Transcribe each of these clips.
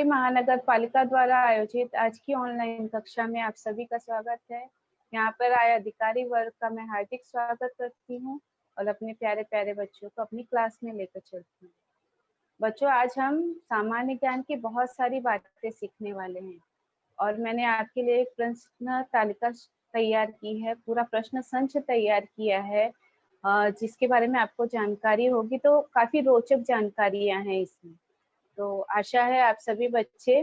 महानगर पालिका द्वारा आयोजित आज की ऑनलाइन कक्षा में आप सभी का स्वागत है। यहाँ पर आए अधिकारी वर्ग का मैं हार्दिक स्वागत करती हूँ और अपने प्यारे प्यारे बच्चों को अपनी क्लास में लेकर चलती हूँ। बच्चों, आज हम सामान्य ज्ञान की बहुत सारी बातें सीखने वाले हैं और मैंने आपके लिए एक प्रश्न तालिका तैयार की है, पूरा प्रश्न संच तैयार किया है जिसके बारे में आपको जानकारी होगी। तो काफी रोचक जानकारियां हैं इसमें, तो आशा है आप सभी बच्चे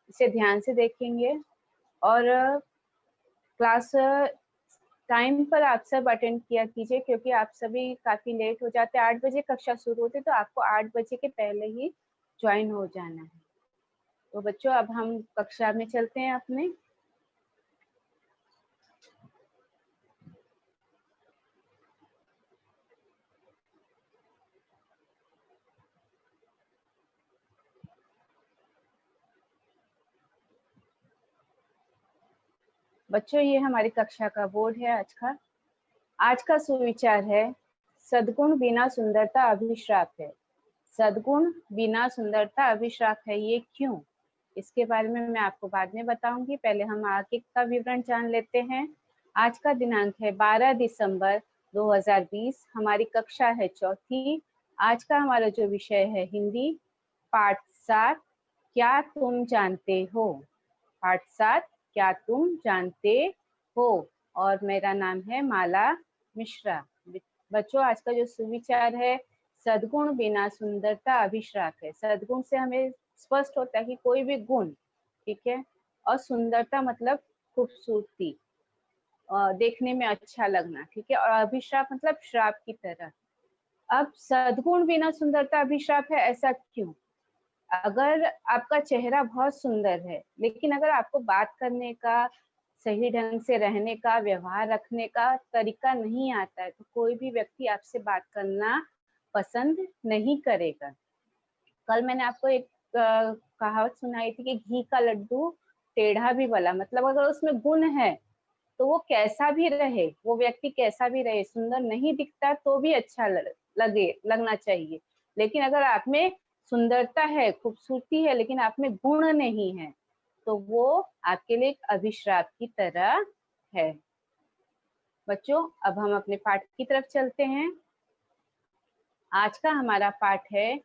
इसे ध्यान से देखेंगे और क्लास टाइम पर आप सब अटेंड किया कीजिए, क्योंकि आप सभी काफी लेट हो जाते हैं। 8 बजे कक्षा शुरू होती है, तो आपको 8 बजे के पहले ही ज्वाइन हो जाना है। तो बच्चों, अब हम कक्षा में चलते हैं अपने। बच्चों, ये हमारी कक्षा का बोर्ड है आज का सुविचार है, सद्गुण बिना सुंदरता अभिश्राप है। सद्गुण बिना सुंदरता अभिश्राप है, ये क्यों? इसके बारे में मैं आपको बाद में बताऊंगी। पहले हम आगे का विवरण जान लेते हैं। आज का दिनांक है 12 दिसंबर 2020। हमारी कक्षा है चौथी। आज का हमारा जो विषय है हिंदी, पाठ 7, क्या तुम जानते हो। पाठ 7, क्या तुम जानते हो। और मेरा नाम है माला मिश्रा। बच्चों, आज का जो सुविचार है, सद्गुण बिना सुंदरता अभिश्राप है। सद्गुण से हमें स्पष्ट होता है कि कोई भी गुण, ठीक है, और सुंदरता मतलब खूबसूरती, देखने में अच्छा लगना, ठीक है, और अभिश्राप मतलब श्राप की तरह। अब सद्गुण बिना सुंदरता अभिश्राप है, ऐसा क्यों? अगर आपका चेहरा बहुत सुंदर है, लेकिन अगर आपको बात करने का, सही ढंग से रहने का, व्यवहार रखने का तरीका नहीं आता है, तो कोई भी व्यक्ति आपसे बात करना पसंद नहीं करेगा। कल मैंने आपको एक कहावत सुनाई थी कि घी का लड्डू टेढ़ा भी भला। मतलब अगर उसमें गुण है तो वो कैसा भी रहे, वो व्यक्ति कैसा भी रहे, सुंदर नहीं दिखता तो भी अच्छा लगना चाहिए। लेकिन अगर आप में सुंदरता है, खूबसूरती है, लेकिन आप में गुण नहीं है, तो वो आपके लिए एक अभिश्राप की तरह है। बच्चों, अब हम अपने पाठ की तरफ चलते हैं। आज का हमारा पाठ है,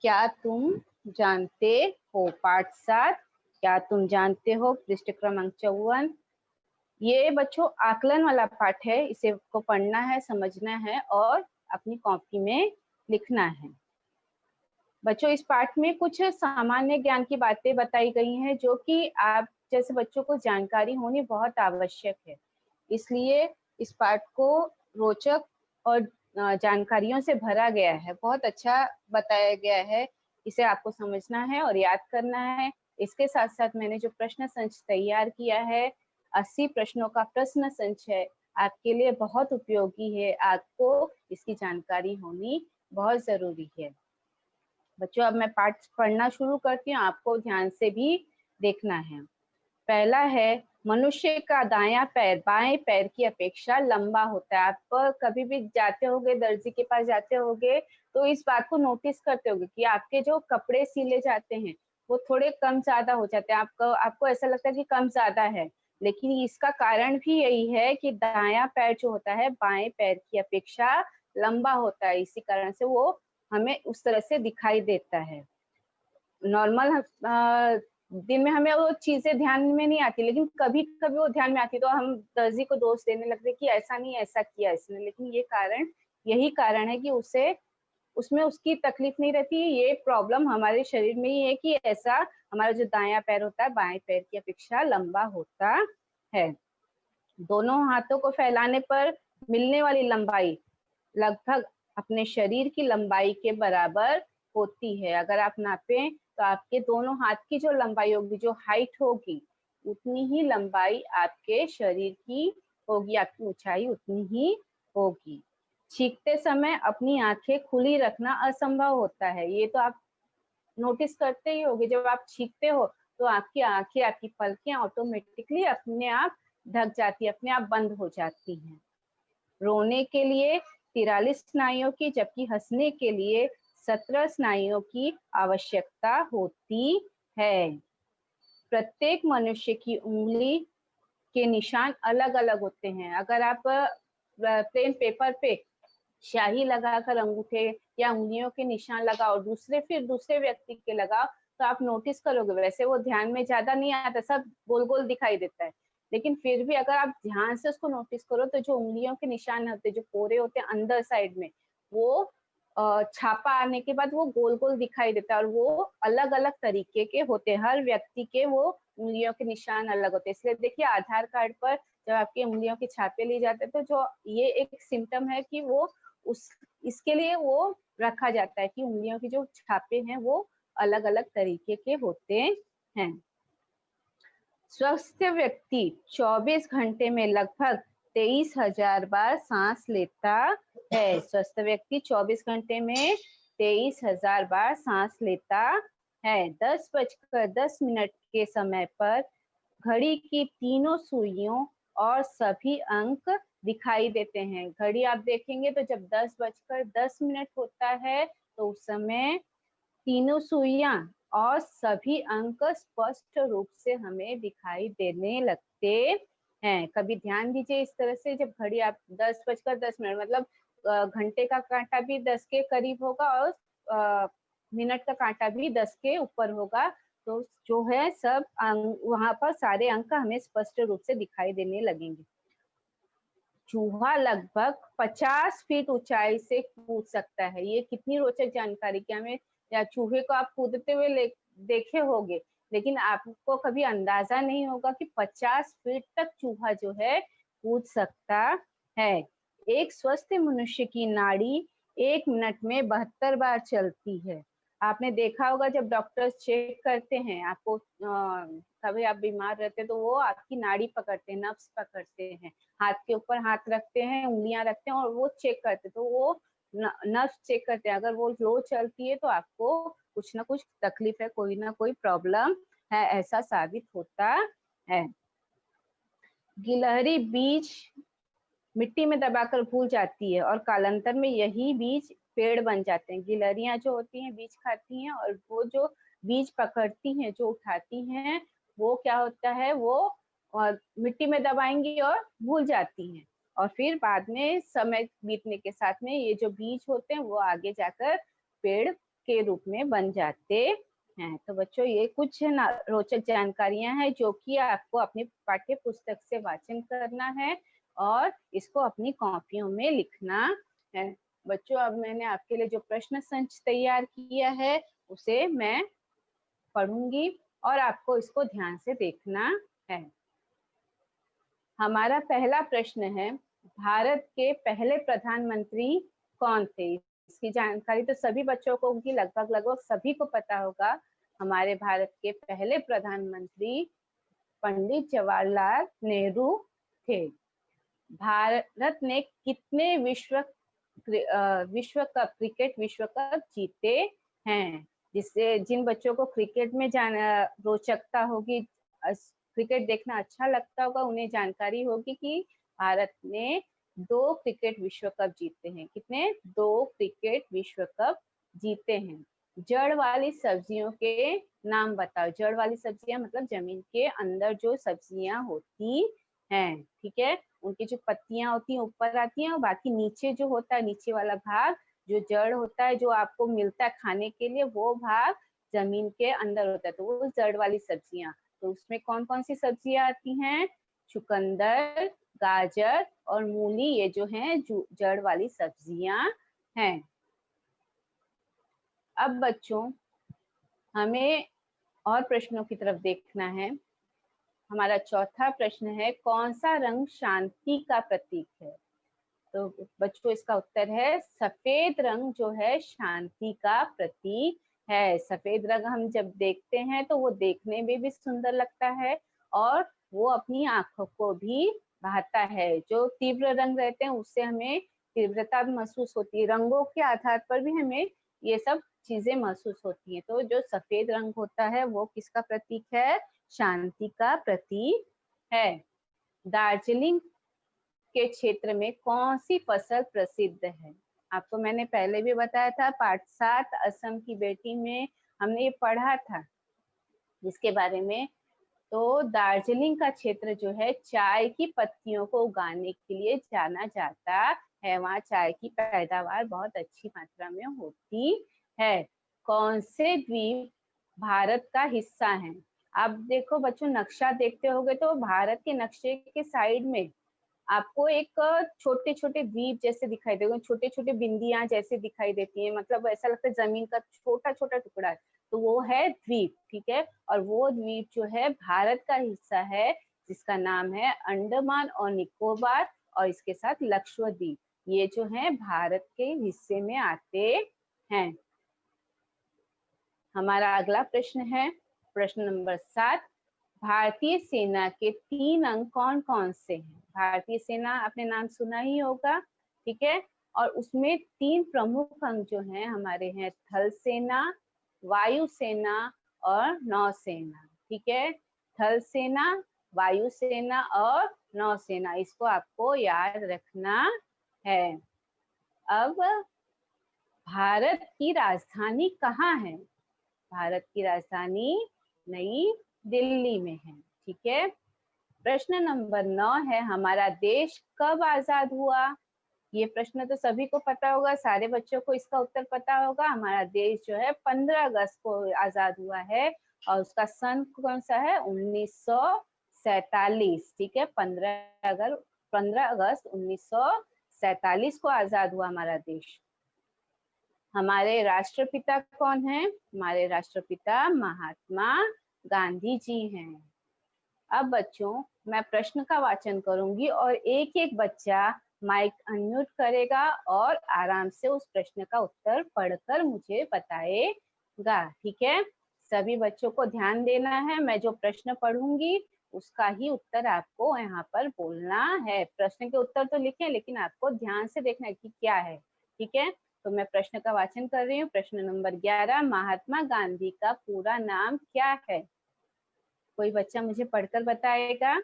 क्या तुम जानते हो। पाठ 7, क्या तुम जानते हो, पृष्ठ क्रमांक 54। ये बच्चों आकलन वाला पाठ है, इसे को पढ़ना है, समझना है और अपनी कॉपी में लिखना है। बच्चों, इस पाठ में कुछ सामान्य ज्ञान की बातें बताई गई हैं, जो कि आप जैसे बच्चों को जानकारी होनी बहुत आवश्यक है। इसलिए इस पाठ को रोचक और जानकारियों से भरा गया है, बहुत अच्छा बताया गया है। इसे आपको समझना है और याद करना है। इसके साथ साथ मैंने जो प्रश्न संच तैयार किया है, 80 प्रश्नों का प्रश्न संच है, आपके लिए बहुत उपयोगी है। आपको इसकी जानकारी होनी बहुत जरूरी है। बच्चों, अब मैं पाठ पढ़ना शुरू करती हूँ, आपको ध्यान से भी देखना है। पहला है, मनुष्य का दायां पैर बाएं पैर की अपेक्षा लंबा होता है। आप कभी भी जाते होगे, दर्जी के पास जाते होगे, तो इस बात को नोटिस करते होगे कि आपके जो कपड़े सिले जाते हैं वो थोड़े कम ज्यादा हो जाते हैं। आपको ऐसा लगता है कि कम ज्यादा है, लेकिन इसका कारण भी यही है कि दायां पैर जो होता है बाएं पैर की अपेक्षा लंबा होता है। इसी कारण से वो हमें उस तरह से दिखाई देता है। नॉर्मल दिन में हमें वो चीजें ध्यान में नहीं आती, लेकिन कभी कभी वो ध्यान में आती, तो हम दर्जी को दोष देने लगते कि ऐसा नहीं, ऐसा किया इसने। लेकिन यही कारण है कि उसमें उसकी तकलीफ नहीं रहती। ये प्रॉब्लम हमारे शरीर में ही है कि ऐसा हमारा जो दायां पैर होता है बाएं पैर की अपेक्षा लंबा होता है। दोनों हाथों को फैलाने पर मिलने वाली लंबाई लगभग अपने शरीर की लंबाई के बराबर होती है। अगर आप नापें तो आपके दोनों हाथ की जो लंबाई होगी, जो हाइट होगी, उतनी ही लंबाई आपके शरीर की होगी, आपकी ऊंचाई उतनी ही होगी। छींकते समय अपनी आंखें खुली रखना असंभव होता है। ये तो आप नोटिस करते ही होगे, जब आप छींकते हो तो आपकी आंखें, आपकी पलकें ऑटोमेटिकली अपने आप ढक जाती है, अपने आप बंद हो जाती हैं। रोने के लिए 43 स्नायुओं की, जबकि हंसने के लिए 17 स्नायुओं की आवश्यकता होती है। प्रत्येक मनुष्य की उंगली के निशान अलग अलग होते हैं। अगर आप प्लेन पेपर पे स्याही लगाकर अंगूठे या उंगलियों के निशान लगाओ, फिर दूसरे व्यक्ति के लगाओ, तो आप नोटिस करोगे, वैसे वो ध्यान में ज्यादा नहीं आता, सब गोल गोल दिखाई देता है, लेकिन फिर भी अगर आप ध्यान से उसको नोटिस करो तो जो उंगलियों के निशान होते हैं, जो पोरे होते हैं अंदर साइड में, वो छापा आने के बाद वो गोल गोल दिखाई देता है और वो अलग अलग तरीके के होते हैं। हर व्यक्ति के वो उंगलियों के निशान अलग होते हैं। इसलिए देखिए आधार कार्ड पर जब आपकी उंगलियों के छापे लिए जाते हैं तो जो ये एक सिम्टम है कि वो उस इसके लिए वो रखा जाता है कि उंगलियों के जो छापे हैं वो अलग अलग तरीके के होते हैं। स्वस्थ व्यक्ति 24 घंटे में लगभग 23,000 बार सांस लेता है। स्वस्थ व्यक्ति 24 घंटे में 23,000 बार सांस लेता है। 10:10 के समय पर घड़ी की तीनों सुइयों और सभी अंक दिखाई देते हैं। घड़ी आप देखेंगे तो जब 10:10 होता है तो उस समय तीनों सुइयां और सभी अंक स्पष्ट रूप से हमें दिखाई देने लगते हैं। कभी ध्यान दीजिए इस तरह से, जब घड़ी आप 10:10 मतलब घंटे का कांटा भी 10 के करीब होगा और मिनट का कांटा भी 10 के ऊपर होगा, तो जो है सब वहां पर सारे अंक हमें स्पष्ट रूप से दिखाई देने लगेंगे। चूहा लगभग 50 फीट ऊंचाई से कूद सकता है। ये कितनी रोचक जानकारी, क्या हमें या चूहे को आप कूदते हुए देखे होंगे, लेकिन आपको कभी अंदाजा नहीं होगा कि 50 फीट तक चूहा जो है कूद सकता है। एक स्वस्थ मनुष्य की नाड़ी 1 मिनट में 72 बार चलती है। आपने देखा होगा जब डॉक्टर्स चेक करते हैं आपको, कभी आप बीमार रहते तो वो आपकी नाड़ी पकड़ते हैं, नब्ज पकड़ते हैं, हाथ के ऊपर हाथ रखते हैं, उंगलियां रखते हैं और वो चेक करते हैं, तो वो नर्व चेक करते हैं। अगर वो लो चलती है तो आपको कुछ ना कुछ तकलीफ है, कोई ना कोई प्रॉब्लम है, ऐसा साबित होता है। गिलहरी बीज मिट्टी में दबाकर भूल जाती है और कालांतर में यही बीज पेड़ बन जाते हैं। गिलहरियां जो होती हैं बीज खाती हैं और वो जो बीज पकड़ती हैं, जो उठाती हैं, वो क्या होता है, वो और मिट्टी में दबाएंगी और भूल जाती हैं, और फिर बाद में समय बीतने के साथ में ये जो बीज होते हैं वो आगे जाकर पेड़ के रूप में बन जाते हैं। तो बच्चों ये कुछ रोचक जानकारियां हैं जो कि आपको अपनी पाठ्य पुस्तक से वाचन करना है और इसको अपनी कॉपियों में लिखना है। बच्चों अब मैंने आपके लिए जो प्रश्न संच तैयार किया है उसे मैं पढ़ूंगी और आपको इसको ध्यान से देखना है। हमारा पहला प्रश्न है, भारत के पहले प्रधानमंत्री कौन थे? इसकी जानकारी तो सभी बच्चों को होगी, लगभग सभी को पता होगा। हमारे भारत के पहले प्रधानमंत्री पंडित जवाहरलाल नेहरू थे। भारत ने कितने क्रिकेट विश्व कप जीते हैं? जिससे जिन बच्चों को क्रिकेट में रोचकता होगी, क्रिकेट देखना अच्छा लगता होगा, उन्हें जानकारी होगी कि भारत ने 2 क्रिकेट विश्व कप जीते हैं। कितने? 2 क्रिकेट विश्व कप जीते हैं। जड़ वाली सब्जियों के नाम बताओ। जड़ वाली सब्जियां मतलब जमीन के अंदर जो सब्जियां होती हैं, ठीक है, उनकी जो पत्तियां होती हैं ऊपर आती हैं और बाकी नीचे जो होता है, नीचे वाला भाग जो जड़ होता है, जो आपको मिलता है खाने के लिए, वो भाग जमीन के अंदर होता है, तो वो जड़ वाली सब्जियां। तो उसमें कौन कौन सी सब्जियां आती हैं? चुकंदर, गाजर और मूली, ये जो हैं जड़ वाली सब्जियां हैं। अब बच्चों हमें और प्रश्नों की तरफ देखना है। हमारा चौथा प्रश्न है, कौन सा रंग शांति का प्रतीक है? तो बच्चों इसका उत्तर है सफेद रंग जो है शांति का प्रतीक है। सफेद रंग हम जब देखते हैं तो वो देखने में भी सुंदर लगता है और वो अपनी आंखों को भी भाता है। जो तीव्र रंग रहते हैं उससे हमें तीव्रता महसूस होती है, रंगों के आधार पर भी हमें ये सब चीजें महसूस होती हैं। तो जो सफेद रंग होता है वो किसका प्रतीक है? शांति का प्रतीक है। दार्जिलिंग के क्षेत्र में कौन सी फसल प्रसिद्ध है? आपको मैंने पहले भी बताया था, पाठ 7 असम की बेटी में हमने ये पढ़ा था। इसके बारे में। तो दार्जिलिंग का क्षेत्र जो है चाय की पत्तियों को उगाने के लिए जाना जाता है। वहाँ चाय की पैदावार बहुत अच्छी मात्रा में होती है। कौन से द्वीप भारत का हिस्सा है? आप देखो बच्चों, नक्शा देखते होगे तो भारत के नक्शे के साइड में आपको एक छोटे छोटे द्वीप जैसे दिखाई देंगे, छोटे छोटे बिंदियां जैसे दिखाई देती हैं, मतलब ऐसा लगता है जमीन का छोटा छोटा टुकड़ा है, तो वो है द्वीप। ठीक है, और वो द्वीप जो है भारत का हिस्सा है, जिसका नाम है अंडमान और निकोबार, और इसके साथ लक्षद्वीप, ये जो है भारत के हिस्से में आते हैं। हमारा अगला प्रश्न है प्रश्न नंबर 7। भारतीय सेना के 3 अंग कौन कौन से हैं? भारतीय सेना आपने नाम सुना ही होगा, ठीक है, और उसमें 3 प्रमुख अंग जो हैं हमारे हैं थल सेना, वायु सेना और नौसेना। ठीक है, थल सेना, वायु सेना और नौसेना, इसको आपको याद रखना है। अब भारत की राजधानी कहाँ है? भारत की राजधानी नई दिल्ली में है। ठीक है, प्रश्न नंबर 9 है हमारा देश कब आजाद हुआ? ये प्रश्न तो सभी को पता होगा, सारे बच्चों को इसका उत्तर पता होगा। हमारा देश जो है 15 अगस्त को आजाद हुआ है, और उसका सन कौन सा है? 1947। ठीक है, 15 अगस्त 1947 को आजाद हुआ हमारा देश। हमारे राष्ट्रपिता कौन है? हमारे राष्ट्रपिता महात्मा गांधी जी हैं। अब बच्चों, मैं प्रश्न का वाचन करूंगी और एक एक बच्चा माइक अनम्यूट करेगा और आराम से उस प्रश्न का उत्तर पढ़कर मुझे बताएगा। ठीक है, सभी बच्चों को ध्यान देना है। मैं जो प्रश्न पढ़ूंगी उसका ही उत्तर आपको यहाँ पर बोलना है। प्रश्न के उत्तर तो लिखें, लेकिन आपको ध्यान से देखना है कि क्या है। ठीक है, तो मैं प्रश्न का वाचन कर रही हूँ। प्रश्न नंबर 11, महात्मा गांधी का पूरा नाम क्या है? कोई बच्चा मुझे पढ़कर बताएगा।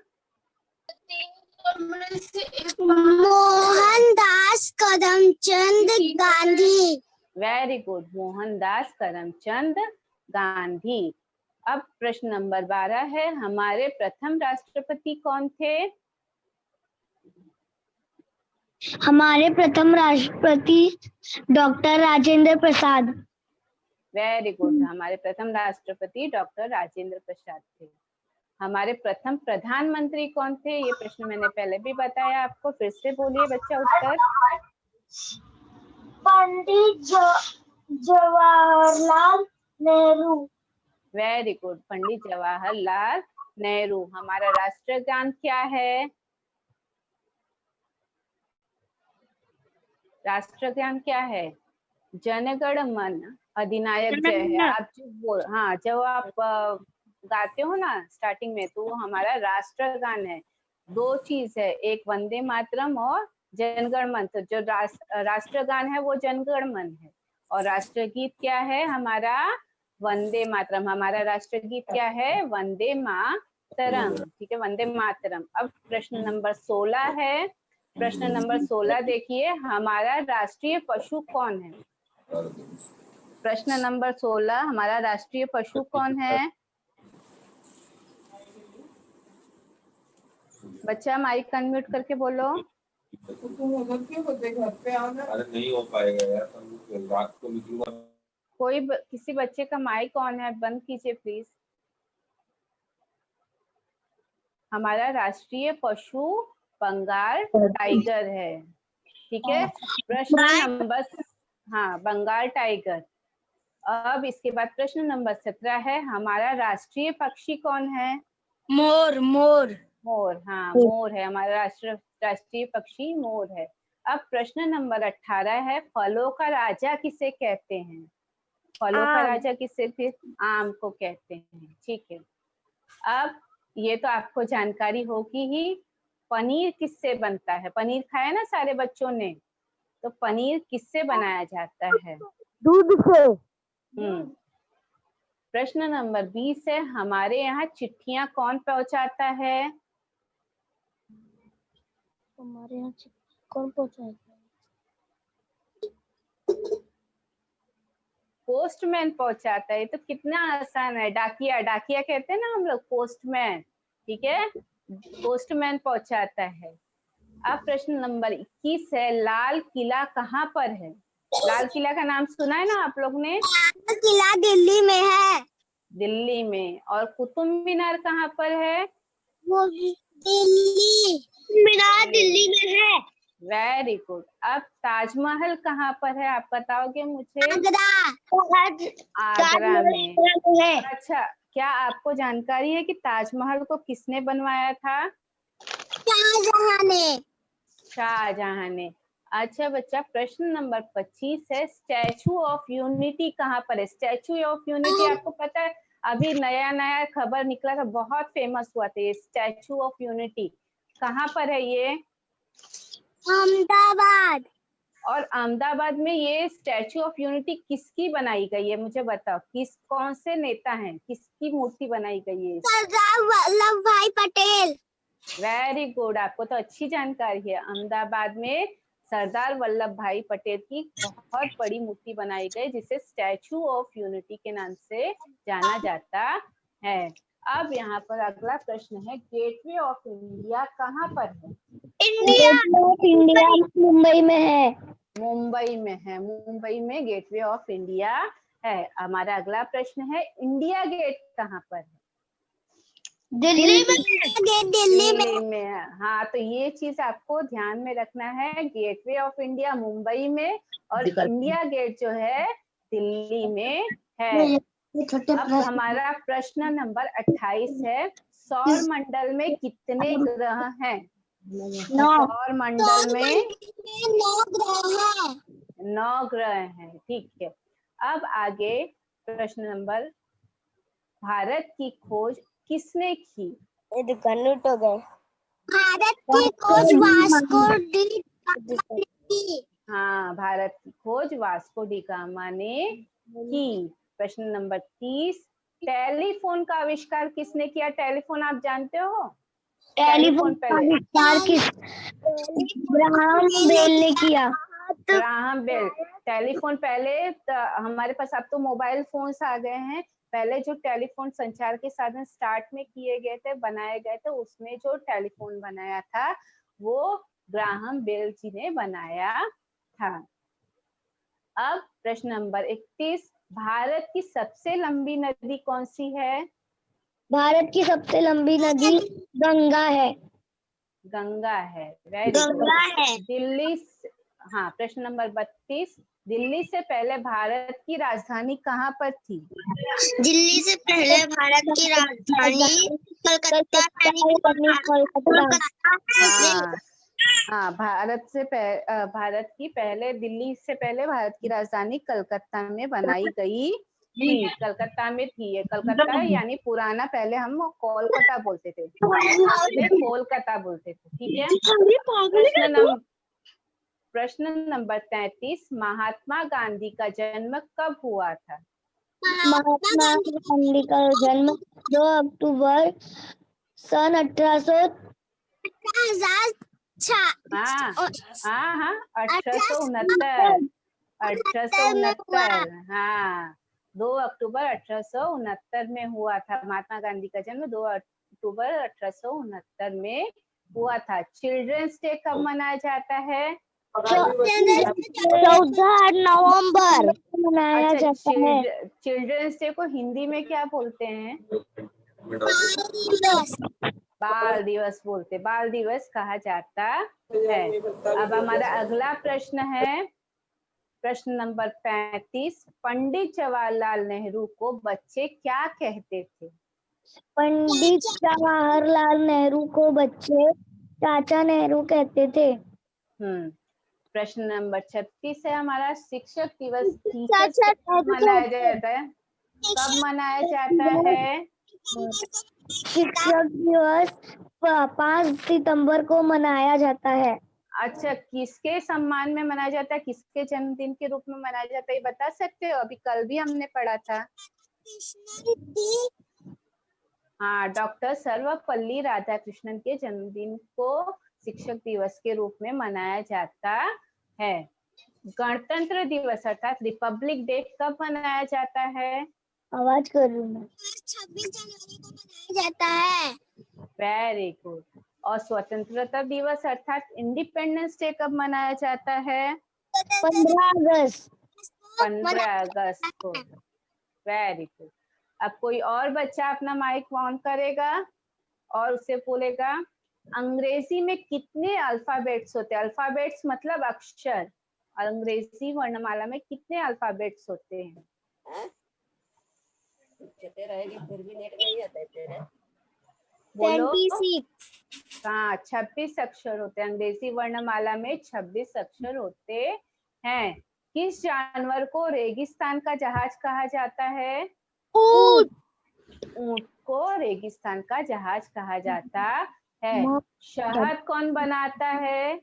मोहनदास करमचंद गांधी। Very good, Mohandas Karamchand Gandhi. अब प्रश्न नंबर 12 है हमारे प्रथम राष्ट्रपति कौन थे? हमारे प्रथम राष्ट्रपति doctor Rajendra Prasad. Very good, हमारे प्रथम राष्ट्रपति डॉक्टर राजेंद्र प्रसाद थे। हमारे प्रथम प्रधानमंत्री कौन थे? ये प्रश्न मैंने पहले भी बताया आपको, फिर से बोलिए बच्चा उत्तर। पंडित जवाहरलाल नेहरू। Very good, Pandit Jawaharlal Nehru. हमारा राष्ट्रगान क्या है? राष्ट्रगान क्या है? जनगण मन अधिनायक जय है। आप जो बोल, हाँ, जब आप गाते हो ना स्टार्टिंग में, तो वो हमारा राष्ट्रगान है। 2 चीज है, एक वंदे मातरम और जनगण मन। तो जो राष्ट्रगान है वो जनगण मन है, और राष्ट्रगीत क्या है हमारा? वंदे मातरम। हमारा राष्ट्रगीत क्या है? वंदे मातरम। ठीक है, वंदे मातरम। अब प्रश्न नंबर 16 है। प्रश्न नंबर 16 देखिए, हमारा राष्ट्रीय पशु कौन है? प्रश्न नंबर 16, हमारा राष्ट्रीय पशु कौन है? बच्चा माइक अनम्यूट करके बोलो। अरे नहीं हो पाएगा यार, रात को निकलूंगा। किसी बच्चे का माइक ऑन है, बंद कीजिए प्लीज। हमारा राष्ट्रीय पशु बंगाल टाइगर है। ठीक है, प्रश्न नंबर, हाँ, बंगाल टाइगर। अब इसके बाद प्रश्न नंबर 17 है हमारा राष्ट्रीय पक्षी कौन है? मोर। मोर। मोर, हाँ, मोर है हमारा राष्ट्रीय पक्षी, मोर है। अब प्रश्न नंबर 18 है फलों का राजा किसे कहते हैं? फलों का राजा किसे थे? आम को कहते हैं। ठीक है, अब ये तो आपको जानकारी होगी ही। पनीर किससे बनता है? पनीर खाया ना सारे बच्चों ने, तो पनीर किससे बनाया जाता है? दूध से। प्रश्न नंबर 20 है हमारे यहाँ चिट्ठियां कौन पहुंचाता है? हमारे यहाँ कौन पहुंचाता है? पोस्टमैन पहुंचाता है। तो कितना आसान है, डाकिया, डाकिया कहते हैं ना हम लोग, पोस्टमैन, ठीक है, पोस्टमैन पहुंचाता है। अब प्रश्न नंबर 21 है, लाल किला कहाँ पर है? लाल किला का नाम सुना है ना आप लोग ने? लाल किला दिल्ली में है। दिल्ली में। और कुतुब मीनार कहाँ पर है? वो दिल्ली, मीनार दिल्ली में है। Very good. अब ताजमहल कहाँ पर है, आप बताओगे मुझे? आगरा, आगरा में। है। अच्छा, क्या आपको जानकारी है कि ताजमहल को किसने बनवाया था? शाहजहां ने। शाहजहां ने। अच्छा बच्चा, प्रश्न नंबर 25 है, स्टैचू ऑफ यूनिटी कहाँ पर है? स्टैचू ऑफ यूनिटी आपको पता है, अभी नया नया खबर निकला था, बहुत फेमस हुआ था ये स्टैचू ऑफ यूनिटी। कहाँ पर है ये? अहमदाबाद। और अहमदाबाद में ये स्टैचू ऑफ यूनिटी किसकी बनाई गई है, मुझे बताओ, कौन से नेता हैं, किसकी मूर्ति बनाई गई है? सरदार वल्लभ भाई पटेल। वेरी गुड, आपको तो अच्छी जानकारी है। अहमदाबाद में सरदार वल्लभ भाई पटेल की बहुत बड़ी मूर्ति बनाई गई, जिसे स्टैचू ऑफ यूनिटी के नाम से जाना जाता है। अब यहाँ पर अगला प्रश्न है, गेटवे ऑफ इंडिया कहाँ पर है? इंडिया मुंबई में है। मुंबई में है। मुंबई में गेटवे ऑफ इंडिया है। हमारा अगला प्रश्न है, इंडिया गेट कहाँ पर है? दिल्ली में। दिल्ली में है। हाँ, तो ये चीज आपको ध्यान में रखना है, गेटवे ऑफ इंडिया मुंबई में और इंडिया गेट जो है दिल्ली में है। अब हमारा प्रश्न नंबर 28 है, सौर मंडल में कितने ग्रह हैं? सौर मंडल में 9 ग्रह हैं। 9 ग्रह हैं, ठीक है। अब आगे प्रश्न नंबर, भारत की खोज किसने की? भारत की खोज वास्को डी गामा ने की। हाँ, भारत की खोज वास्को डी गामा ने की। प्रश्न नंबर 30, टेलीफोन का आविष्कार किसने किया? टेलीफोन आप जानते हो? टेलीफोन पहले ग्राहम बेल ने किया। Graham bell. टेलीफोन पहले हमारे पास, अब तो मोबाइल फोन्स आ गए हैं, पहले जो टेलीफोन संचार के साधन स्टार्ट में किए गए थे, बनाए गए थे, उसमें जो टेलीफोन बनाया था वो ग्राहम बेल जी ने बनाया था। अब प्रश्न नंबर 31, भारत की सबसे लंबी नदी कौन सी है? भारत की सबसे लंबी नदी गंगा है। गंगा है। Very good. दिल्ली हाँ, प्रश्न नंबर 32, दिल्ली से पहले भारत की राजधानी कहाँ पर थी? दिल्ली से पहले भारत की राजधानी कलकत्ता। हाँ, भारत की राजधानी कलकत्ता में बनाई गई थी। कलकत्ता में थी ये। कलकत्ता यानी पुराना, पहले हम कोलकाता बोलते थे, कोलकाता बोलते थे, ठीक है। प्रश्न नंबर 33, महात्मा गांधी का जन्म कब हुआ था? महात्मा गांधी का जन्म 2 अक्टूबर सन 1869। हाँ, 1869। 1869, हाँ, 2 अक्टूबर 1869 में हुआ था। महात्मा गांधी का जन्म 2 अक्टूबर 1869 में हुआ था। चिल्ड्रंस डे कब मनाया जाता है? 14 नवंबर मनाया जाता है। चिल्ड्रंस डे को हिंदी में क्या बोलते हैं? बाल दिवस बोलते, बाल दिवस कहा जाता है। अब हमारा अगला प्रश्न है, प्रश्न नंबर 35, पंडित जवाहरलाल नेहरू को बच्चे क्या कहते थे? पंडित जवाहरलाल नेहरू को बच्चे चाचा नेहरू कहते थे। प्रश्न नंबर 36 है हमारा, शिक्षक दिवस कब मनाया जाता है? कब मनाया जाता है? शिक्षक दिवस 5 सितंबर को मनाया जाता है। अच्छा, किसके सम्मान में मनाया जाता है, किसके जन्मदिन के रूप में मनाया जाता है, ये बता सकते हो? अभी कल भी हमने पढ़ा था। हाँ, डॉक्टर सर्वपल्ली राधाकृष्णन के जन्मदिन को शिक्षक दिवस के रूप में मनाया जाता है। गणतंत्र दिवस अर्थात रिपब्लिक डे कब मनाया जाता है? आवाज कर रही हूँ। 26 जनवरी को मनाया जाता है। Very good. और स्वतंत्रता दिवस अर्थात इंडिपेंडेंस डे कब मनाया जाता है? 15 अगस्त। 15 अगस्त को। Very good. अब कोई और बच्चा अपना माइक ऑन करेगा और उससे बोलेगा अंग्रेजी में कितने अल्फाबेट्स होते हैं? अल्फाबेट्स मतलब अक्षर। अंग्रेजी वर्णमाला में कितने अल्फाबेट्स होते हैं? बोलो। 26। हाँ, 26 अक्षर होते हैं। अंग्रेजी वर्णमाला में 26 अक्षर होते हैं। किस जानवर को रेगिस्तान का जहाज कहा जाता है? ऊंट। ऊंट को रेगिस्तान का जहाज कहा जाता है। शहद कौन बनाता है?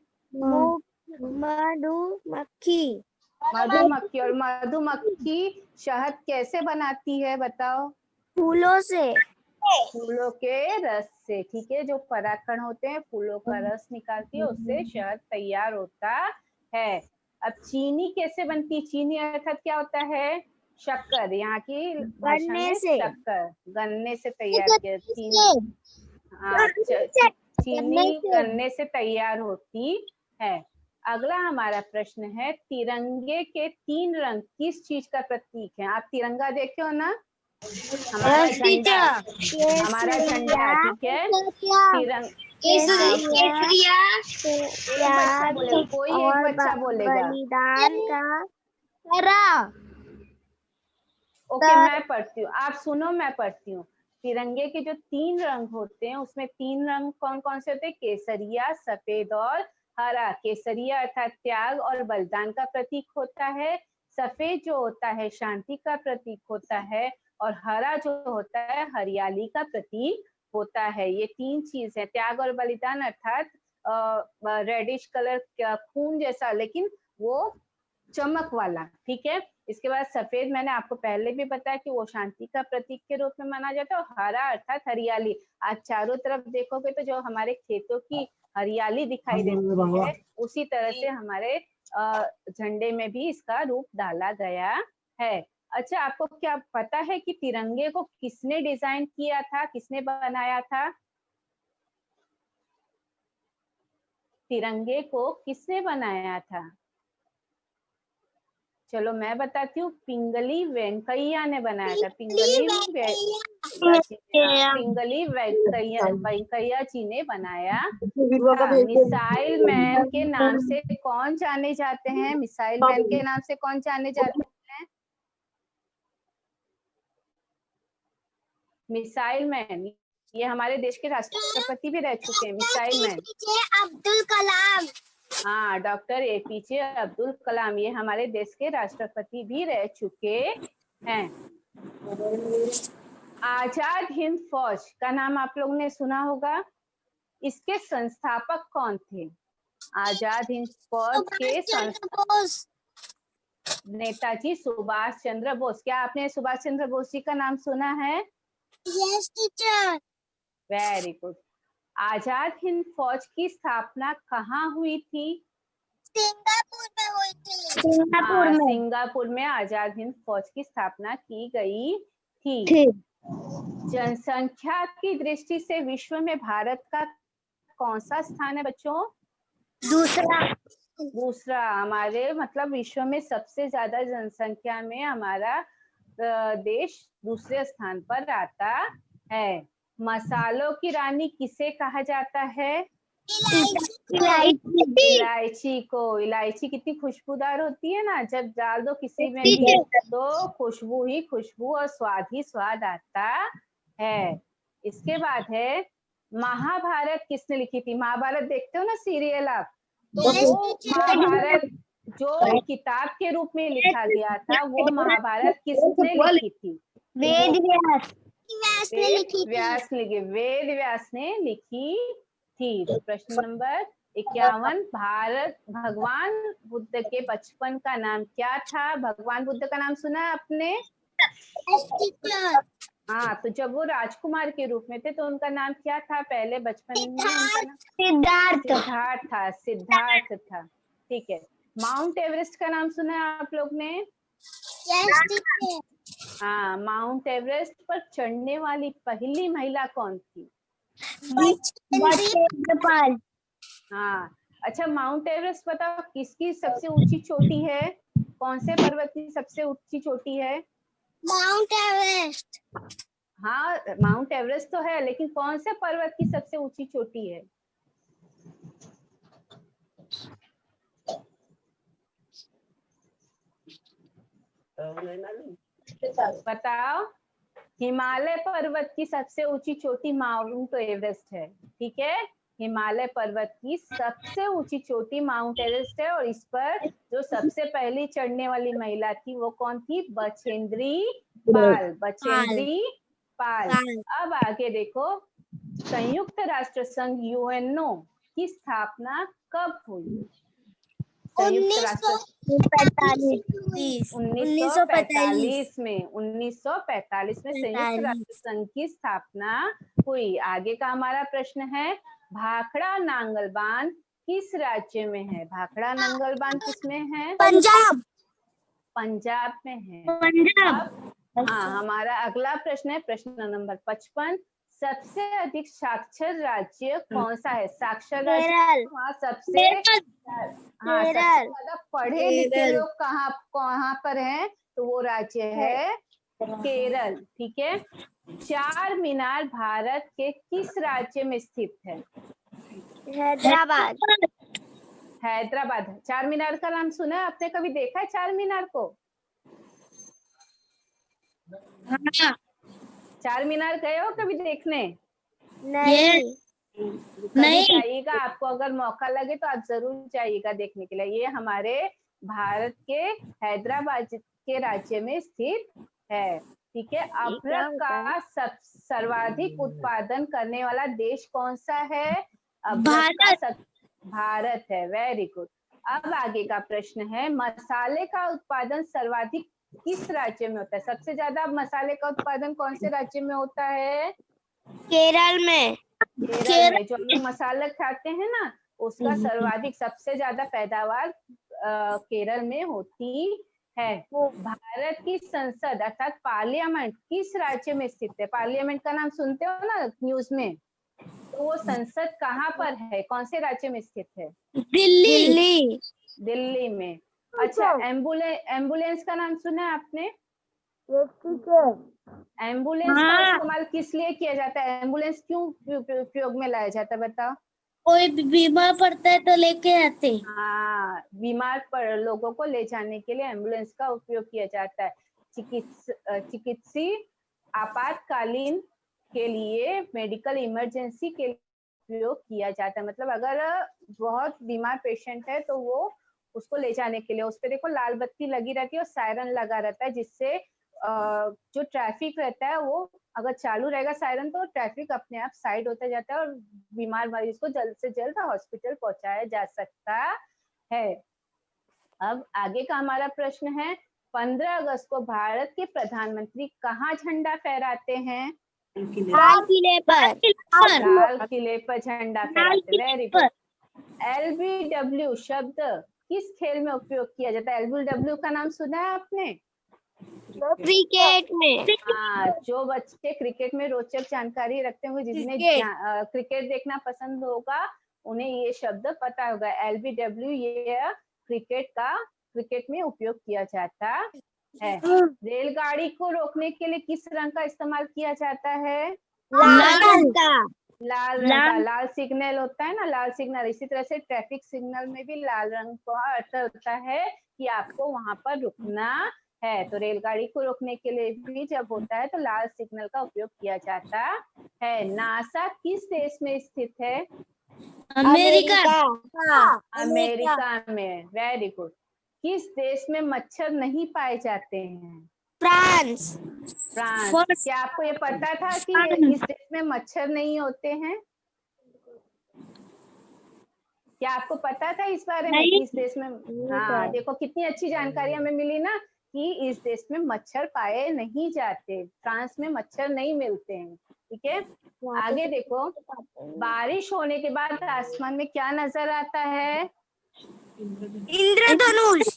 मधुमक्खी। मधुमक्खी। और मधुमक्खी शहद कैसे बनाती है बताओ? फूलों से। फूलों के रस से। ठीक है, जो परागकण होते हैं फूलों का रस निकालती है, उससे शहद तैयार होता है। अब चीनी कैसे बनती है? चीनी अर्थात क्या होता है? शक्कर। यहाँ की भाषा में शक्कर। गन्ने से तैयार किया चीनी। हाँ, चीनी गन्ने से तैयार होती है। अगला हमारा प्रश्न है, तिरंगे के 3 रंग किस चीज का प्रतीक है? आप तिरंगा देखे हो ना? हमारा झंडा। हमारा झंडा, ठीक है। कोई एक बच्चा बोलेगा। बलिदान का। ओके, मैं पढ़ती हूँ, आप सुनो, मैं पढ़ती हूँ। तिरंगे के जो 3 रंग होते हैं उसमें 3 रंग कौन कौन से होते हैं? केसरिया, सफेद और हरा। केसरिया अर्थात त्याग और बलिदान का प्रतीक होता है। सफेद जो होता है शांति का प्रतीक होता है। और हरा जो होता है हरियाली का प्रतीक होता है। ये 3 चीज है। त्याग और बलिदान अर्थात रेडिश कलर खून जैसा, लेकिन वो चमक वाला। ठीक है। इसके बाद सफेद मैंने आपको पहले भी बताया कि वो शांति का प्रतीक के रूप में माना जाता है। और हरा अर्थात हरियाली। आज चारों तरफ देखोगे तो जो हमारे खेतों की हरियाली दिखाई देती है, उसी तरह से हमारे झंडे में भी इसका रूप डाला गया है। अच्छा, आपको क्या पता है कि तिरंगे को किसने डिजाइन किया था, किसने बनाया था? तिरंगे को किसने बनाया था? चलो मैं बताती हूँ। पिंगली वेंकैया ने बनाया था। पिंगली वेंकैया जी ने बनाया था। मिसाइल मैन के नाम से कौन जाने जाते हैं? मिसाइल मैन के नाम से कौन जाने जाते हैं? मिसाइल मैन, ये हमारे देश के राष्ट्रपति भी रह चुके हैं। Missile man Abdul Kalam. हाँ, डॉक्टर एपीजे अब्दुल कलाम, ये हमारे देश के राष्ट्रपति भी रह चुके हैं। आजाद हिंद फौज का नाम आप लोगों ने सुना होगा। इसके संस्थापक कौन थे? आजाद हिंद फौज के नेताजी सुभाष चंद्र बोस। क्या आपने सुभाष चंद्र बोस जी का नाम सुना है? Yes teacher. Very good. Azad Hind Fauj की स्थापना कहाँ हुई थी? सिंगापुर में हुई थी। सिंगापुर में आजाद हिंद फौज की स्थापना की गई थी। जनसंख्या की दृष्टि से विश्व में भारत का कौन सा स्थान है बच्चों? दूसरा। हमारे मतलब विश्व में सबसे ज्यादा जनसंख्या में हमारा देश दूसरे स्थान पर आता है। मसालों की रानी किसे कहा जाता है? इलायची को। इलायची कितनी खुशबूदार होती है ना, जब डाल दो किसी में भी तो खुशबू ही खुशबू और स्वाद ही स्वाद आता है। इसके बाद है महाभारत किसने लिखी थी? महाभारत देखते हो ना सीरियल आप? तो महाभारत जो किताब के रूप में लिखा गया था, वो महाभारत किसने लिखी थी? वेद व्यास। वेद व्यास ने लिखी थी। तो प्रश्न नंबर 51, भगवान बुद्ध के बचपन का नाम क्या था? भगवान बुद्ध का नाम सुना है आपने? हाँ, तो जब वो राजकुमार के रूप में थे तो उनका नाम क्या था पहले बचपन में? उनका नाम सिद्धार्थ था। ठीक है। माउंट एवरेस्ट का नाम सुना है आप लोग ने? Yes teacher. हाँ, माउंट एवरेस्ट पर चढ़ने वाली पहली महिला कौन थी? बचेंद्र हाँ, अच्छा माउंट एवरेस्ट बताओ किसकी सबसे ऊंची चोटी है? कौन से पर्वत की सबसे ऊंची चोटी है? Mount Everest. हाँ, माउंट एवरेस्ट तो है, लेकिन कौन से पर्वत की सबसे ऊंची चोटी है? बताओ। हिमालय पर्वत की सबसे ऊंची चोटी माउंट एवरेस्ट है, ठीक है। हिमालय पर्वत की सबसे ऊंची चोटी माउंट एवरेस्ट है, और इस पर जो सबसे पहली चढ़ने वाली महिला थी वो कौन थी? बछेंद्री पाल। बछेंद्री पाल। अब आगे देखो, संयुक्त राष्ट्र संघ यूएनओ की स्थापना कब हुई? संयुक्त राष्ट्र 1945 में 1945 में संयुक्त राष्ट्र संघ की स्थापना हुई। आगे का हमारा प्रश्न है, भाखड़ा नांगल बांध किस राज्य में है? भाखड़ा नांगल बांध किसमें है? पंजाब। पंजाब में है। पंजाब। हाँ, हमारा अगला प्रश्न है प्रश्न नंबर 55। सबसे अधिक साक्षर राज्य कौन सा है? साक्षर राज्य वहाँ सबसे ज्यादा पढ़े लिखे लोग कहाँ पर हैं? तो वो राज्य है केरल, ठीक है। चार मीनार भारत के किस राज्य में स्थित है? हैदराबाद। हैदराबाद। चार मीनार का नाम सुना है आपने? कभी देखा है चार मीनार को? हाँ। चार मीनार गए हो कभी देखने? नहीं। कभी जाइएगा, आपको अगर मौका लगे तो आप जरूर जाइएगा देखने के लिए। ये हमारे भारत के हैदराबाद के राज्य में स्थित है, ठीक है। अभ्रक का सर्वाधिक उत्पादन करने वाला देश कौन सा है? भारत है। Very good. अब आगे का प्रश्न है, मसाले का उत्पादन सर्वाधिक किस राज्य में होता है? सबसे ज्यादा मसाले का उत्पादन कौन से राज्य में होता है? केरल में। केरल में। जो हम लोग मसाला खाते हैं ना, उसका सर्वाधिक सबसे ज्यादा पैदावार केरल में होती है। भारत की संसद अर्थात पार्लियामेंट किस राज्य में स्थित है? पार्लियामेंट का नाम सुनते हो ना न्यूज में, तो वो संसद कहाँ पर है? कौन से राज्य में स्थित है? दिल्ली। दिल्ली में। अच्छा, एम्बुलेंस का नाम सुना है आपने? एम्बुलेंस का इस्तेमाल किस लिए किया जाता है? एम्बुलेंस क्यों उपयोग में लाया जाता है बताओ? कोई बीमार पड़ता है तो लेके आते। हाँ, बीमार पड़ लोगों को ले जाने के लिए एम्बुलेंस का उपयोग किया जाता है। चिकित्सीय आपातकालीन के लिए, मेडिकल इमरजेंसी के लिए उपयोग किया जाता है। मतलब अगर बहुत बीमार पेशेंट है तो वो उसको ले जाने के लिए, उस पे देखो लाल बत्ती लगी रहती है और सायरन लगा रहता है, जिससे जो ट्रैफिक रहता है वो अगर चालू रहेगा सायरन तो ट्रैफिक अपने आप साइड होता जाता है और बीमार मरीज को जल्द से जल्द हॉस्पिटल पहुंचाया जा सकता है। अब आगे का हमारा प्रश्न है, 15 अगस्त को भारत के प्रधानमंत्री कहाँ झंडा फहराते हैं? लाल किले पर। लाल किले पर झंडा फहराते। Very good. LBW शब्द किस खेल में उपयोग किया जाता है? LBW का नाम सुना है आपने? क्रिकेट में। हाँ, जो बच्चे क्रिकेट में रोचक जानकारी रखते होंगे, जिन्हें क्रिकेट देखना पसंद होगा, उन्हें ये शब्द पता होगा। LBW ये क्रिकेट में उपयोग किया जाता है। रेलगाड़ी को रोकने के लिए किस रंग का इस्तेमाल किया जाता है? लाल रंग का। लाल रंग का। लाल सिग्नल होता है ना, लाल सिग्नल। इसी तरह से ट्रैफिक सिग्नल में भी लाल रंग का अर्थ होता है कि आपको वहां पर रुकना है। तो रेलगाड़ी को रोकने के लिए भी जब होता है तो लाल सिग्नल का उपयोग किया जाता है। नासा किस देश में स्थित है? अमेरिका। अमेरिका में। Very good. किस देश में मच्छर नहीं पाए जाते हैं? फ्रांस। फ्रांस। क्या आपको ये पता था कि इस देश में मच्छर नहीं होते हैं? क्या आपको पता था इस बारे में कि इस देश में? हाँ, देखो कितनी अच्छी जानकारी हमें मिली ना कि इस देश में मच्छर पाए नहीं जाते, फ्रांस में मच्छर नहीं मिलते हैं, ठीक है। आगे देखो, बारिश होने के बाद आसमान में क्या नजर आता है? इंद्रधनुष।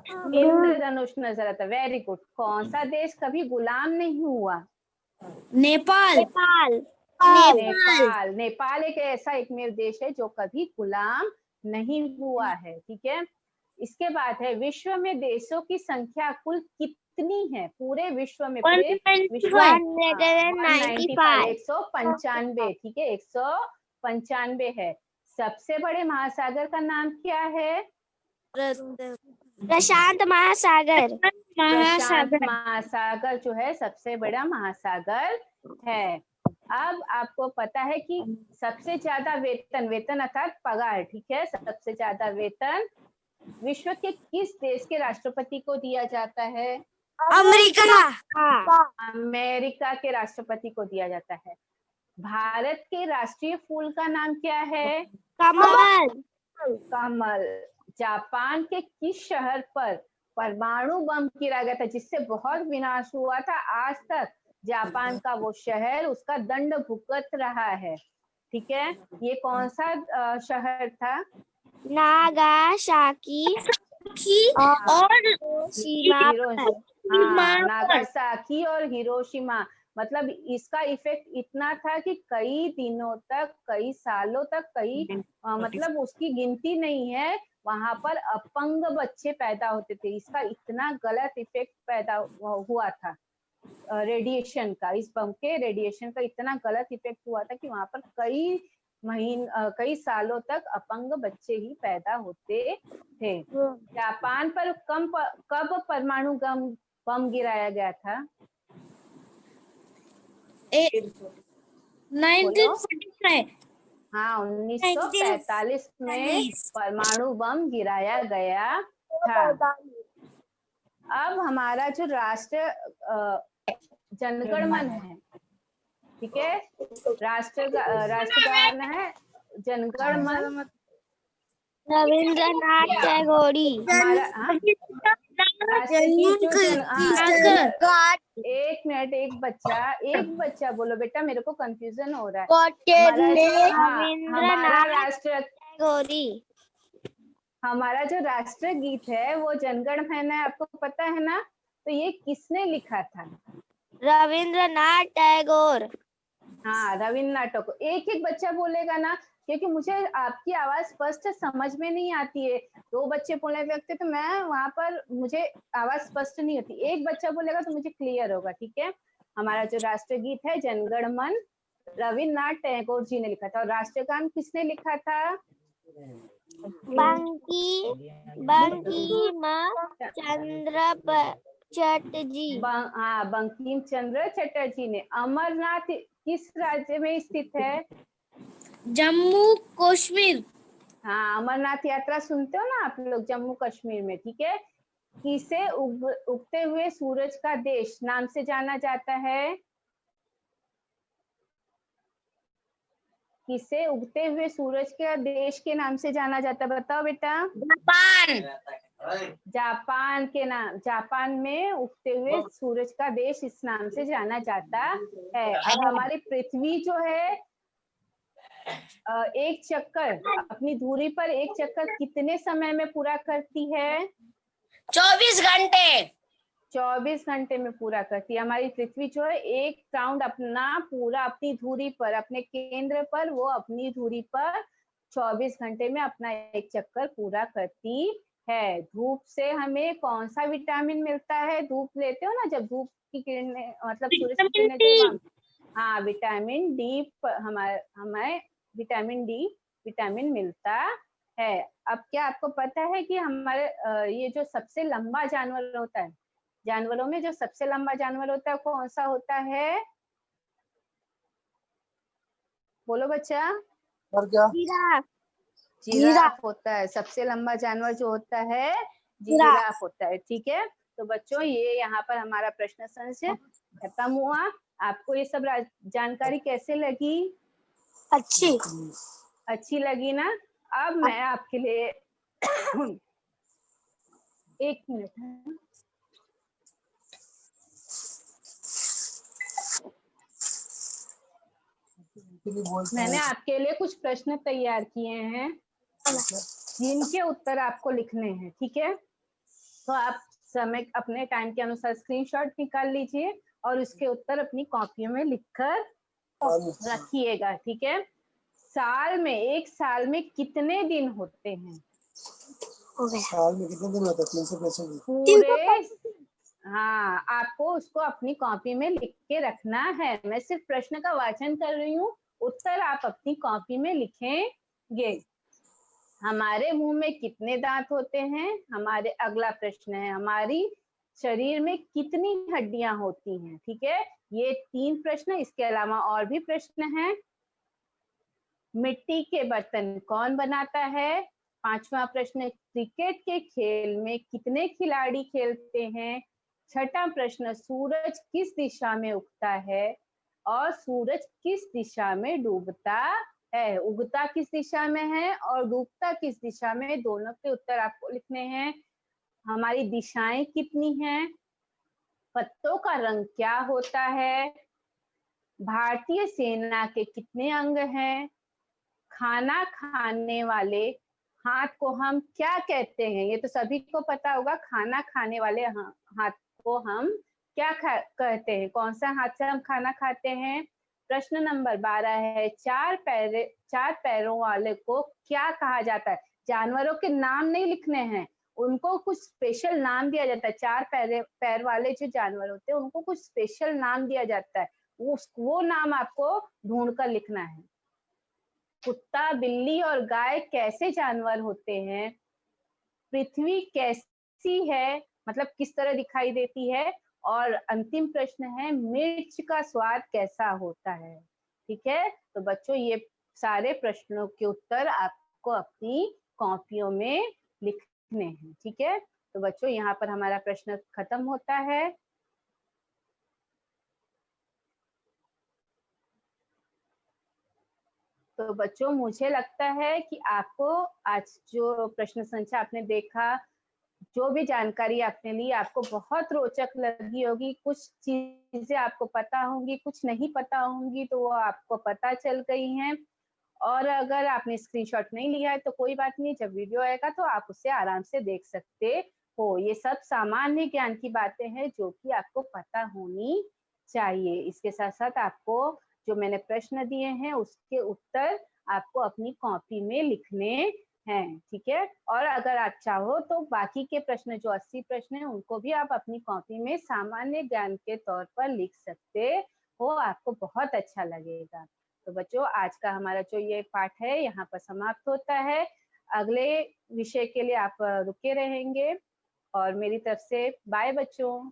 इंद्रधनुष नजर आता। Very good. कौन सा देश कभी गुलाम नहीं हुआ? नेपाल। नेपाल। नेपाल। नेपाल एक ऐसा एकमेव देश है जो कभी गुलाम नहीं हुआ है। ठीक है। इसके बाद है विश्व में देशों की संख्या कुल कितनी है? पूरे विश्व में, पूरे विश्व में 195, 195। ठीक है, 195 है। सबसे बड़े महासागर का नाम क्या है? प्रशांत महासागर। प्रशांत महासागर जो है सबसे बड़ा महासागर है। अब आपको पता है कि सबसे ज्यादा वेतन अर्थात पगार, ठीक है, सबसे ज्यादा वेतन विश्व के किस देश के राष्ट्रपति को दिया जाता है? अमेरिका। अमेरिका के राष्ट्रपति को दिया जाता है। भारत के राष्ट्रीय फूल का नाम क्या है? कमल। कमल। जापान के किस शहर पर परमाणु बम गिरा गया था जिससे बहुत विनाश हुआ था? आज तक जापान का वो शहर उसका दंड भुगत रहा है। ठीक है, ये कौन सा शहर था? नागासाकी और नागासाकी और हिरोशिमा। मतलब इसका इफेक्ट इतना था कि कई दिनों तक, कई सालों तक, मतलब उसकी गिनती नहीं है, वहां पर अपंग बच्चे पैदा होते थे। इसका इतना गलत इफेक्ट पैदा हुआ था रेडिएशन का, इस बम के रेडिएशन का इतना गलत इफेक्ट हुआ था कि वहां पर कई सालों तक अपंग बच्चे ही पैदा होते थे। जापान पर कब परमाणु बम गिराया गया था? 1945। हाँ, 1945 में परमाणु बम गिराया गया था। अब हमारा जो जनगण मन है, ठीक है, राष्ट्रगान है जनगण मन। रविंद्रनाथ टैगोर। एक मिनट, एक बच्चा बोलो बेटा, मेरे को कंफ्यूजन हो रहा है। हमारा जो राष्ट्रगीत है वो जनगण मन है, आपको पता है ना? तो ये किसने लिखा था? रविंद्रनाथ टैगोर। हाँ, रविन्द्रनाथ टैगोर। एक बच्चा बोलेगा ना, क्योंकि मुझे आपकी आवाज स्पष्ट समझ में नहीं आती है। 2 बच्चे बोलने लगते तो मैं वहां पर मुझे आवाज स्पष्ट नहीं होती। एक बच्चा बोलेगा तो मुझे क्लियर होगा। ठीक है, हमारा जो राष्ट्रगीत है जनगण मन रविन्द्रनाथ टैगोर जी ने लिखा था। और राष्ट्रगान किसने लिखा था? बंकिम चंद्र चटर्जी। हाँ, बंकिम चंद्र चटर्जी ने। अमरनाथ किस राज्य में स्थित है? जम्मू कश्मीर। हाँ, अमरनाथ यात्रा सुनते हो ना आप लोग, जम्मू कश्मीर में। ठीक है, किसे उगते हुए सूरज का देश नाम से जाना जाता है? किसे उगते हुए सूरज के देश के नाम से जाना जाता है? बताओ बेटा। जापान में उगते हुए सूरज का देश इस नाम से जाना जाता है। अब हमारी पृथ्वी जो है एक चक्कर अपनी धुरी पर एक चक्कर कितने समय में पूरा करती है? 24 घंटे। 24 घंटे में पूरा करती है। हमारी पृथ्वी जो है एक राउंड अपनी धुरी पर, अपने केंद्र पर, वो अपनी धुरी पर 24 घंटे में अपना एक चक्कर पूरा करती है। धूप से हमें कौन सा विटामिन मिलता है? धूप लेते हो ना जब, धूप की किरणें, मतलब सूरज की किरणें जब हाँ, विटामिन डी, हमें विटामिन मिलता है। अब क्या आपको पता है कि हमारे ये जो सबसे लंबा जानवर होता है, जानवरों में जो सबसे लंबा जानवर होता है कौन सा होता है? बोलो बच्चा। और क्या? जिराफ होता है। सबसे लंबा जानवर जो होता है जिराफ होता है। ठीक है, तो बच्चों ये यहाँ पर हमारा प्रश्न संच खत्म हुआ। आपको ये सब जानकारी कैसे लगी? अच्छी लगी ना? अब मैं आपके लिए एक मिनट, मैंने आपके लिए कुछ प्रश्न तैयार किए हैं। जिनके उत्तर आपको लिखने हैं, ठीक है। तो आप समय अपने टाइम के अनुसार स्क्रीनशॉट निकाल लीजिए और उसके उत्तर अपनी कॉपियों में लिखकर रखिएगा, ठीक है। साल में, एक साल में कितने दिन होते हैं? साल में कितने दिन होते हैं? 365 पूरे, हाँ, आपको उसको अपनी कॉपी में लिख के रखना है। मैं सिर्फ प्रश्न का वाचन कर रही हूँ, उत्तर आप अपनी कॉपी में लिखेंगे। हमारे मुंह में कितने दांत होते हैं? हमारे अगला प्रश्न है, हमारी शरीर में कितनी हड्डियां होती हैं? ठीक है, ये 3 प्रश्न, इसके अलावा और भी प्रश्न हैं। मिट्टी के बर्तन कौन बनाता है? 5वां प्रश्न, क्रिकेट के खेल में कितने खिलाड़ी खेलते हैं? 6ठा प्रश्न, सूरज किस दिशा में उगता है और सूरज किस दिशा में डूबता है? उगता किस दिशा में है और डूबता किस दिशा में, दोनों के उत्तर आपको लिखने हैं। हमारी दिशाएं कितनी हैं? पत्तों का रंग क्या होता है? भारतीय सेना के कितने अंग हैं? खाना खाने वाले हाथ को हम क्या कहते हैं? ये तो सभी को पता होगा, खाना खाने वाले हाथ को हम क्या कहते हैं? कौन सा हाथ से हम खाना खाते हैं? प्रश्न नंबर 12 है, 4 पैरों वाले को क्या कहा जाता है? जानवरों के नाम नहीं लिखने हैं, उनको कुछ स्पेशल नाम दिया जाता है। 4 पैर वाले जो जानवर होते हैं उनको कुछ स्पेशल नाम दिया जाता है, वो नाम आपको ढूंढ कर लिखना है। कुत्ता, बिल्ली और गाय कैसे जानवर होते हैं? पृथ्वी कैसी है, मतलब किस तरह दिखाई देती है? और अंतिम प्रश्न है, मिर्च का स्वाद कैसा होता है? ठीक है, तो बच्चों ये सारे प्रश्नों के उत्तर आपको अपनी कॉपियों में लिखने हैं, ठीक है। तो बच्चों यहाँ पर हमारा प्रश्न खत्म होता है। तो बच्चों मुझे लगता है कि आपको आज जो प्रश्न संख्या आपने देखा, जो भी जानकारी आपने ली, आपको बहुत रोचक लगी होगी। कुछ चीजें आपको पता होंगी, कुछ नहीं पता होंगी, तो वो आपको पता चल गई हैं। और अगर आपने स्क्रीनशॉट नहीं लिया है तो कोई बात नहीं, जब वीडियो आएगा तो आप उसे आराम से देख सकते हो। ये सब सामान्य ज्ञान की बातें हैं जो कि आपको पता होनी चाहिए। इसके साथ साथ आपको जो मैंने प्रश्न दिए हैं उसके उत्तर आपको अपनी कॉपी में लिखने हैं, ठीक है। और अगर आप चाहो तो बाकी के प्रश्न जो 80 प्रश्न हैं उनको भी आप अपनी कॉपी में सामान्य ज्ञान के तौर पर लिख सकते हो, आपको बहुत अच्छा लगेगा। तो बच्चों आज का हमारा जो ये पाठ है यहाँ पर समाप्त होता है। अगले विषय के लिए आप रुके रहेंगे और मेरी तरफ से बाय बच्चों।